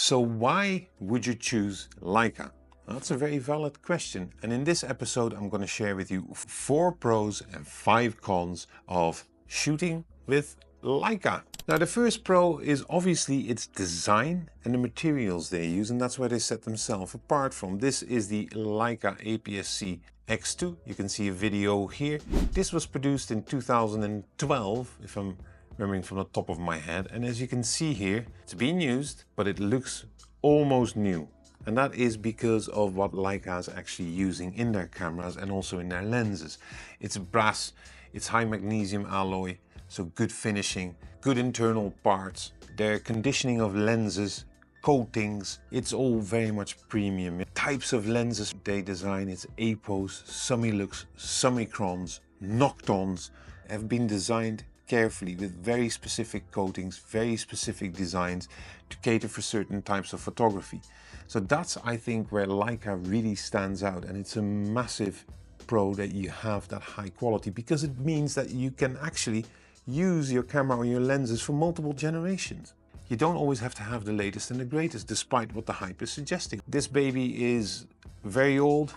So why would you choose Leica? Well, that's a very valid question, and in this episode I'm going to share with you 4 pros and 5 cons of shooting with Leica. Now the first pro is obviously its design and the materials they use, and that's where they set themselves apart from. This is the Leica APS-C X2. You can see a video here. This was produced in 2012, if I'm remembering from the top of my head, and as you can see here, it's being used, but it looks almost new. And that is because of what Leica is actually using in their cameras and also in their lenses. It's brass, it's high magnesium alloy, so good finishing, good internal parts. Their conditioning of lenses, coatings, it's all very much premium. Types of lenses they design, it's APOs, semi-lux, semi-crons, noctons, have been designed carefully with very specific coatings, very specific designs to cater for certain types of photography. So that's, I think, where Leica really stands out, and it's a massive pro that you have that high quality, because it means that you can actually use your camera or your lenses for multiple generations. You don't always have to have the latest and the greatest, despite what the hype is suggesting. This baby is very old.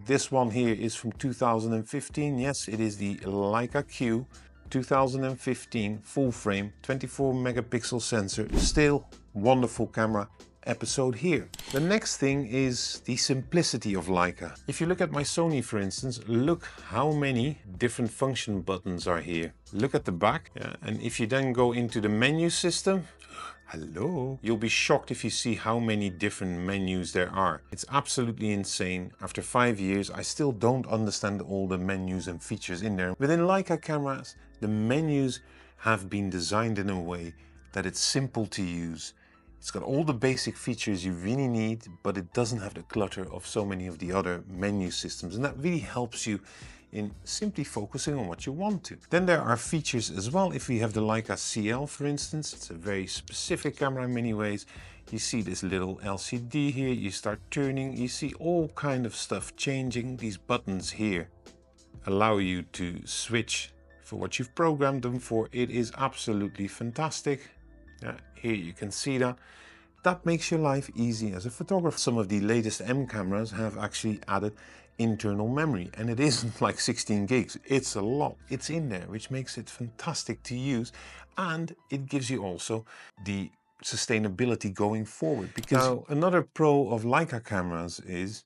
This one here is from 2015. Yes, it is the Leica Q 2015 full frame 24 megapixel sensor. Still wonderful camera. Episode here. The next thing is the simplicity of Leica. If you look at my Sony, for instance, look how many different function buttons are here. Look at the back, and if you then go into the menu system, hello, you'll be shocked if you see how many different menus there are. It's absolutely insane. After 5 years, I still don't understand all the menus and features in there. Within Leica cameras, the menus have been designed in a way that it's simple to use. It's got all the basic features you really need, but it doesn't have the clutter of so many of the other menu systems, and that really helps you in simply focusing on what you want to. Then there are features as well. If we have the Leica CL, for instance, it's a very specific camera in many ways. You see this little LCD here, you start turning, you see all kind of stuff changing. These buttons here allow you to switch for what you've programmed them for. It is absolutely fantastic. Here you can see that. That makes your life easy as a photographer. Some of the latest M cameras have actually added internal memory, and it isn't like 16 gigs. It's a lot. It's in there, which makes it fantastic to use, and it gives you also the sustainability going forward. Because now, another pro of Leica cameras is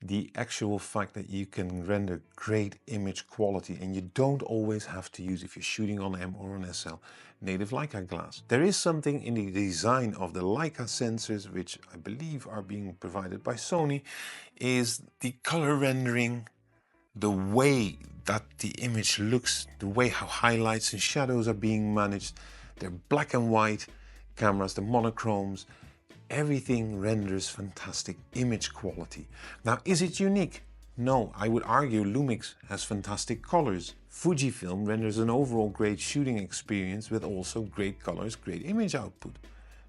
the actual fact that you can render great image quality, and you don't always have to use, if you're shooting on M or on SL, native Leica glass. There is something in the design of the Leica sensors, which I believe are being provided by Sony, is the color rendering, the way that the image looks, the way how highlights and shadows are being managed. They're black and white cameras, the monochromes. Everything renders fantastic image quality. Now, is it unique? No, I would argue Lumix has fantastic colors. Fujifilm renders an overall great shooting experience with also great colors, great image output.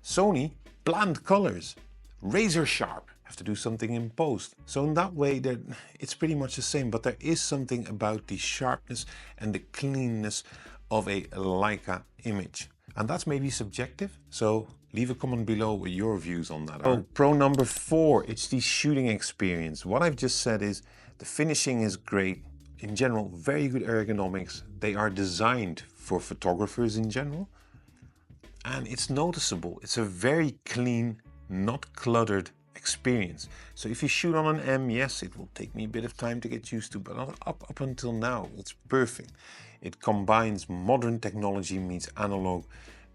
Sony, bland colors, razor sharp, have to do something in post. So in that way, it's pretty much the same, but there is something about the sharpness and the cleanness of a Leica image. And that's maybe subjective, so leave a comment below with your views on that. Oh, pro number 4, it's the shooting experience. What I've just said is the finishing is great. In general, very good ergonomics. They are designed for photographers in general. And it's noticeable. It's a very clean, not cluttered experience. So if you shoot on an M, yes, it will take me a bit of time to get used to, but up until now, it's perfect. It combines modern technology meets analog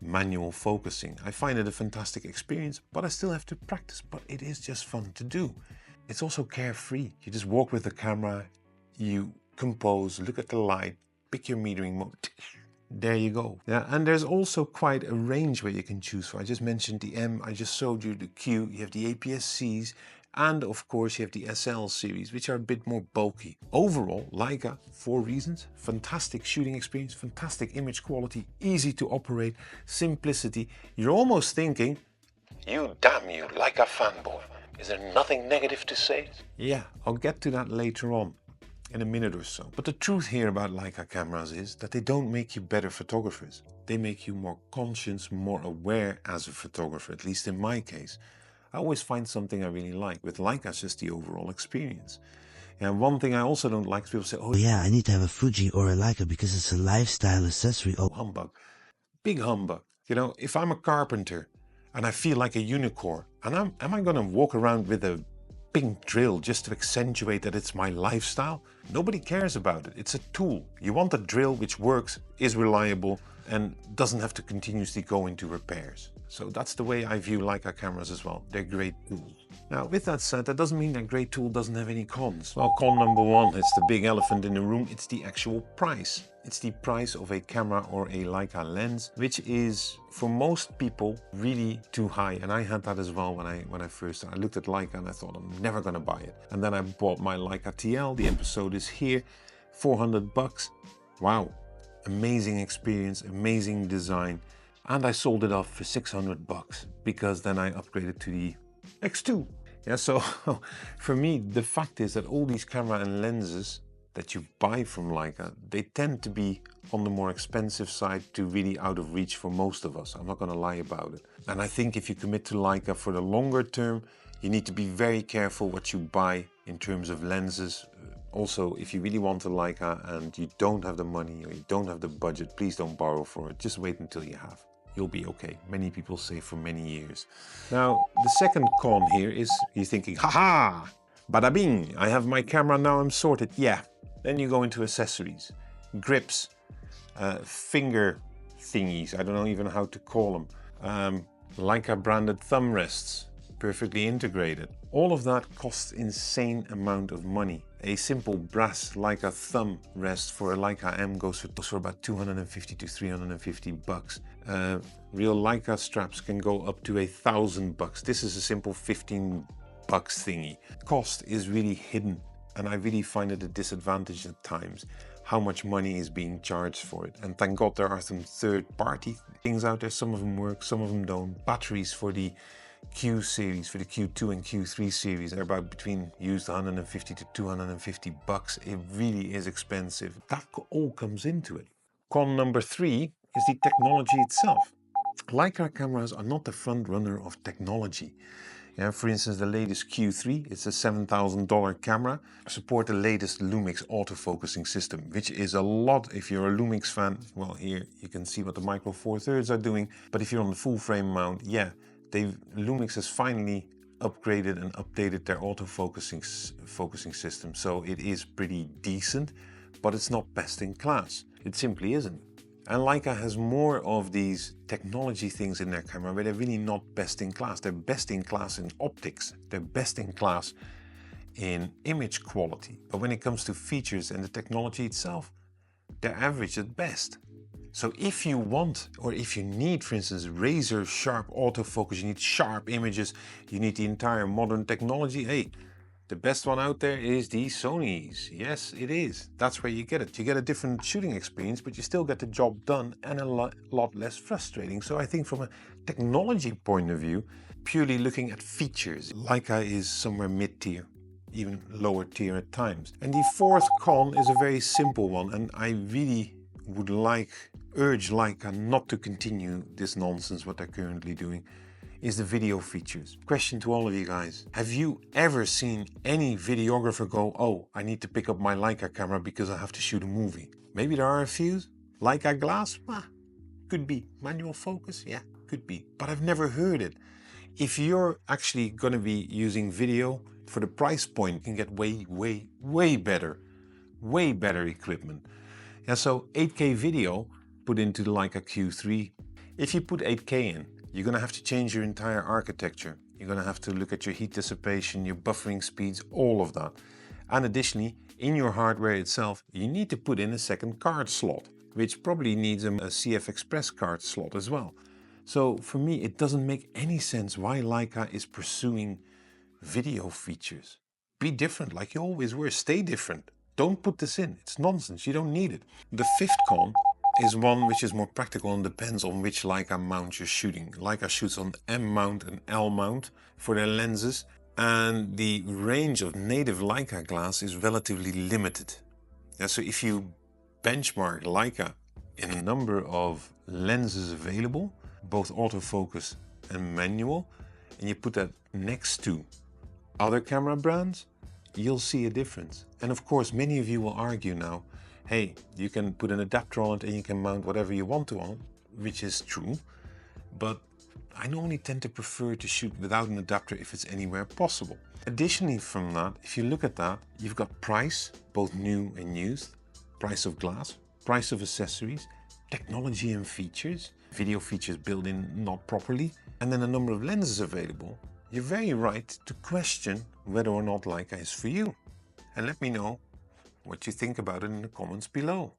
manual focusing. I find it a fantastic experience, but I still have to practice, but it is just fun to do. It's also carefree. You just walk with the camera, you compose, look at the light, pick your metering mode. There you go. Yeah, and there's also quite a range where you can choose for. I just mentioned the M, I just showed you the Q, you have the APS-Cs, and of course you have the SL series, which are a bit more bulky. Overall, Leica, 4 reasons: fantastic shooting experience, fantastic image quality, easy to operate, simplicity. You're almost thinking, you damn you, Leica fanboy. Is there nothing negative to say? Yeah, I'll get to that later on, in a minute or so. But the truth here about Leica cameras is that they don't make you better photographers. They make you more conscious, more aware as a photographer, at least in my case. I always find something I really like. With Leica, it's just the overall experience. And one thing I also don't like is people say, oh yeah, I need to have a Fuji or a Leica because it's a lifestyle accessory. Oh, humbug. Big humbug. You know, if I'm a carpenter and I feel like a unicorn, and am I going to walk around with a pink drill just to accentuate that it's my lifestyle? Nobody cares about it. It's a tool. You want a drill which works, is reliable, and doesn't have to continuously go into repairs. So that's the way I view Leica cameras as well. They're great tools. Now, with that said, that doesn't mean that great tool doesn't have any cons. Well, con number one, it's the big elephant in the room, it's the actual price. It's the price of a camera or a Leica lens, which is for most people really too high. And I had that as well when I first started. I looked at Leica and I thought I'm never gonna buy it. And then I bought my Leica TL, the episode is here, 400 bucks. Wow, amazing experience, amazing design. And I sold it off for 600 bucks because then I upgraded to the X2. Yeah, so for me, the fact is that all these camera and lenses that you buy from Leica, they tend to be on the more expensive side to really out of reach for most of us. I'm not going to lie about it. And I think if you commit to Leica for the longer term, you need to be very careful what you buy in terms of lenses. Also, if you really want a Leica and you don't have the money or you don't have the budget, please don't borrow for it. Just wait until you have. You'll be okay. Many people save for many years. Now, the second con here is you're thinking, haha, bada bing, I have my camera, now I'm sorted. Yeah. Then you go into accessories, grips, finger thingies, I don't know even how to call them, Leica branded thumb rests, perfectly integrated. All of that costs insane amount of money. A simple brass Leica thumb rest for a Leica M goes for about 250 to 350 bucks. Real Leica straps can go up to 1,000 bucks. This is a simple 15 bucks thingy. Cost is really hidden, and I really find it a disadvantage at times how much money is being charged for it. And thank God there are some third-party things out there. Some of them work, some of them don't. Batteries for the Q series, for the Q2 and Q3 series, they're about between used 150 to 250 bucks. It really is expensive. That all comes into it. Con number 3 is the technology itself. Leica cameras are not the front runner of technology. Yeah, for instance, the latest Q3, it's a $7,000 camera, support the latest Lumix autofocusing system, which is a lot. If you're a Lumix fan, well, here you can see what the Micro Four Thirds are doing. But if you're on the full frame mount, yeah, Lumix has finally upgraded and updated their autofocusing system. So it is pretty decent, but it's not best in class. It simply isn't. And Leica has more of these technology things in their camera where they're really not best in class. They're best in class in optics. They're best in class in image quality. But when it comes to features and the technology itself, they're average at best. So if you want, or if you need, for instance, razor sharp autofocus, you need sharp images, you need the entire modern technology, hey, the best one out there is the Sony's. Yes, it is. That's where you get it. You get a different shooting experience, but you still get the job done and a lot less frustrating. So I think from a technology point of view, purely looking at features, Leica is somewhere mid-tier, even lower tier at times. And the fourth con is a very simple one, and I really would urge Leica not to continue this nonsense what they're currently doing, is the video features. Question to all of you guys. Have you ever seen any videographer go, oh, I need to pick up my Leica camera because I have to shoot a movie? Maybe there are a few. Leica glass? Could be. Manual focus? Yeah, could be. But I've never heard it. If you're actually going to be using video for the price point, you can get way better equipment. Yeah, so 8K video put into the Leica Q3. If you put 8K in, you're going to have to change your entire architecture. You're going to have to look at your heat dissipation, your buffering speeds, all of that. And additionally, in your hardware itself, you need to put in a second card slot, which probably needs a CF Express card slot as well. So for me, it doesn't make any sense why Leica is pursuing video features. Be different like you always were. Stay different. Don't put this in. It's nonsense. You don't need it. The fifth con is one which is more practical and depends on which Leica mount you're shooting. Leica shoots on M mount and L mount for their lenses, and the range of native Leica glass is relatively limited. Yeah, so if you benchmark Leica in a number of lenses available, both autofocus and manual, and you put that next to other camera brands, you'll see a difference. And of course, many of you will argue now, hey, you can put an adapter on it and you can mount whatever you want to on it, which is true. But I normally tend to prefer to shoot without an adapter if it's anywhere possible. Additionally from that, if you look at that, you've got price, both new and used, price of glass, price of accessories, technology and features, video features built in not properly, and then a number of lenses available. You're very right to question whether or not Leica is for you. And let me know what you think about it in the comments below.